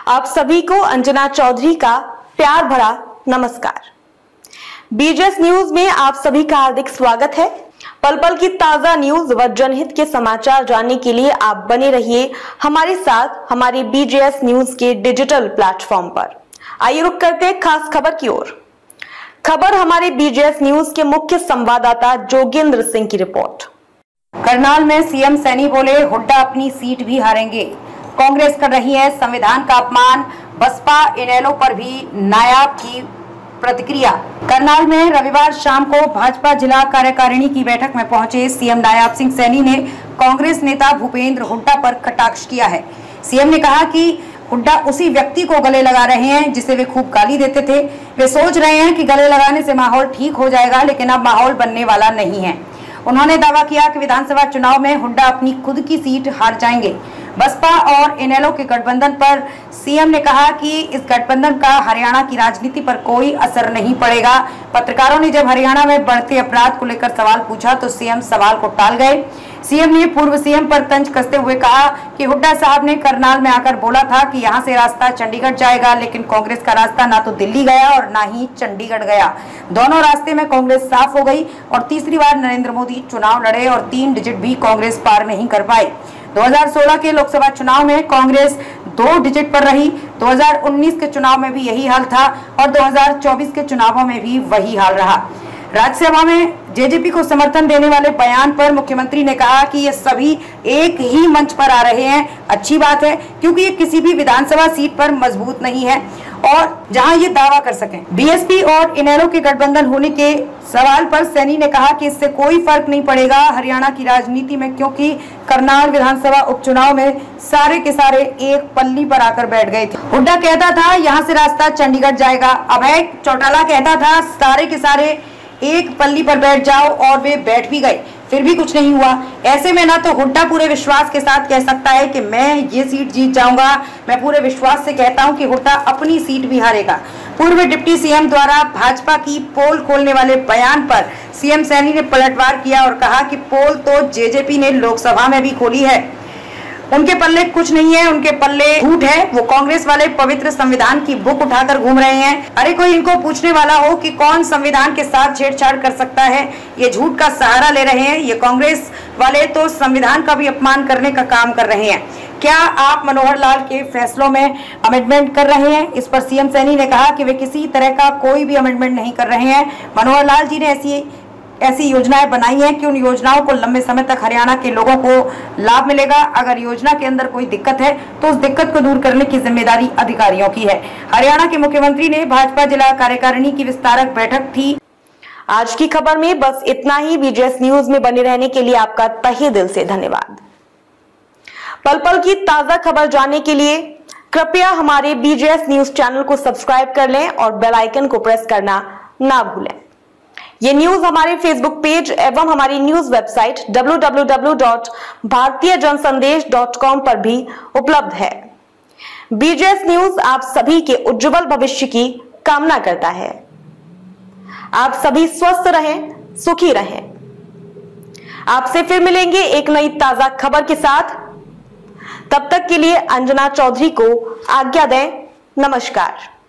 आप सभी को अंजना चौधरी का प्यार भरा नमस्कार। बीजेएस न्यूज में आप सभी का हार्दिक स्वागत है। पल पल की ताजा न्यूज व जनहित के समाचार जानने के लिए आप बने रहिए हमारे साथ हमारे बीजेएस न्यूज के डिजिटल प्लेटफॉर्म पर। आइए रुक करते हैं खास खबर की ओर। खबर हमारे बीजेएस न्यूज के मुख्य संवाददाता जोगेंद्र सिंह की रिपोर्ट। करनाल में सीएम सैनी बोले, हुड्डा अपनी सीट भी हारेंगे। कांग्रेस कर रही है संविधान का अपमान, बसपा इनेलो पर भी नायाब की प्रतिक्रिया। करनाल में रविवार शाम को भाजपा जिला कार्यकारिणी की बैठक में पहुंचे सीएम नायाब सिंह सैनी ने कांग्रेस नेता भूपेंद्र हुड्डा पर कटाक्ष किया है। सीएम ने कहा कि हुड्डा उसी व्यक्ति को गले लगा रहे हैं जिसे वे खूब गाली देते थे। वे सोच रहे हैं कि गले लगाने से माहौल ठीक हो जाएगा, लेकिन अब माहौल बनने वाला नहीं है। उन्होंने दावा किया कि विधानसभा चुनाव में हुड्डा अपनी खुद की सीट हार जाएंगे। बसपा और इनेलो के गठबंधन पर सीएम ने कहा कि इस गठबंधन का हरियाणा की राजनीति पर कोई असर नहीं पड़ेगा। पत्रकारों ने जब हरियाणा में बढ़ते अपराध को लेकर सवाल पूछा तो सीएम सवाल को टाल गए। सीएम ने पूर्व सीएम पर तंज कसते हुए कहा कि हुड्डा साहब ने करनाल में आकर बोला था कि यहां से रास्ता चंडीगढ़ जाएगा, लेकिन कांग्रेस का रास्ता ना तो दिल्ली गया और ना ही चंडीगढ़ गया। दोनों रास्ते में कांग्रेस साफ हो गई और तीसरी बार नरेंद्र मोदी चुनाव लड़े और 3 डिजिट भी कांग्रेस पार नहीं कर पाए। 2016 के लोकसभा चुनाव में कांग्रेस 2 डिजिट पर रही। 2019 के चुनाव में भी यही हाल था और 2024 के चुनावों में भी वही हाल रहा। राज्यसभा में जेजेपी को समर्थन देने वाले बयान पर मुख्यमंत्री ने कहा कि ये सभी एक ही मंच पर आ रहे हैं। अच्छी बात है, क्योंकि ये किसी भी विधानसभा सीट पर मजबूत नहीं है और जहां ये दावा कर सकें। बीएसपी और इनेलो के गठबंधन होने के सवाल पर सैनी ने कहा कि इससे कोई फर्क नहीं पड़ेगा हरियाणा की राजनीति में, क्योंकि करनाल विधानसभा उपचुनाव में सारे के सारे एक पल्ली पर आकर बैठ गए थे। हुड्डा कहता था यहाँ से रास्ता चंडीगढ़ जाएगा। अभय चौटाला कहता था सारे के सारे एक पल्ली पर बैठ जाओ, और वे बैठ भी गए, फिर भी कुछ नहीं हुआ। ऐसे में ना तो हुड्डा पूरे विश्वास के साथ कह सकता है कि मैं ये सीट जीत जाऊंगा, मैं पूरे विश्वास से कहता हूं कि हुड्डा अपनी सीट भी हारेगा। पूर्व डिप्टी सीएम द्वारा भाजपा की पोल खोलने वाले बयान पर सीएम सैनी ने पलटवार किया और कहा कि पोल तो जेजेपी ने लोकसभा में भी खोली है, उनके पल्ले कुछ नहीं है, उनके पल्ले झूठ है। वो कांग्रेस वाले पवित्र संविधान की बुक उठाकर घूम रहे हैं। अरे कोई इनको पूछने वाला हो कि कौन संविधान के साथ छेड़छाड़ कर सकता है। ये झूठ का सहारा ले रहे हैं। ये कांग्रेस वाले तो संविधान का भी अपमान करने का काम कर रहे हैं। क्या आप मनोहर लाल के फैसलों में अमेंडमेंट कर रहे हैं? इस पर सीएम सैनी ने कहा कि वे किसी तरह का कोई भी अमेंडमेंट नहीं कर रहे हैं। मनोहर लाल जी ने ऐसी योजनाएं बनाई हैं कि उन योजनाओं को लंबे समय तक हरियाणा के लोगों को लाभ मिलेगा। अगर योजना के अंदर कोई दिक्कत है तो उस दिक्कत को दूर करने की जिम्मेदारी अधिकारियों की है। हरियाणा के मुख्यमंत्री ने भाजपा जिला कार्यकारिणी की विस्तारक बैठक थी। आज की खबर में बस इतना ही। बीजेएस न्यूज में बने रहने के लिए आपका तहे दिल से धन्यवाद। पल पल की ताजा खबर जानने के लिए कृपया हमारे बीजेएस न्यूज चैनल को सब्सक्राइब कर लें और बेल आइकन को प्रेस करना ना भूलें। ये न्यूज हमारे फेसबुक पेज एवं हमारी न्यूज वेबसाइट www.bhartiyajansandesh.com पर भी उपलब्ध है। बीजेएस न्यूज आप सभी के उज्जवल भविष्य की कामना करता है। आप सभी स्वस्थ रहें, सुखी रहें। आपसे फिर मिलेंगे एक नई ताजा खबर के साथ। तब तक के लिए अंजना चौधरी को आज्ञा दें। नमस्कार।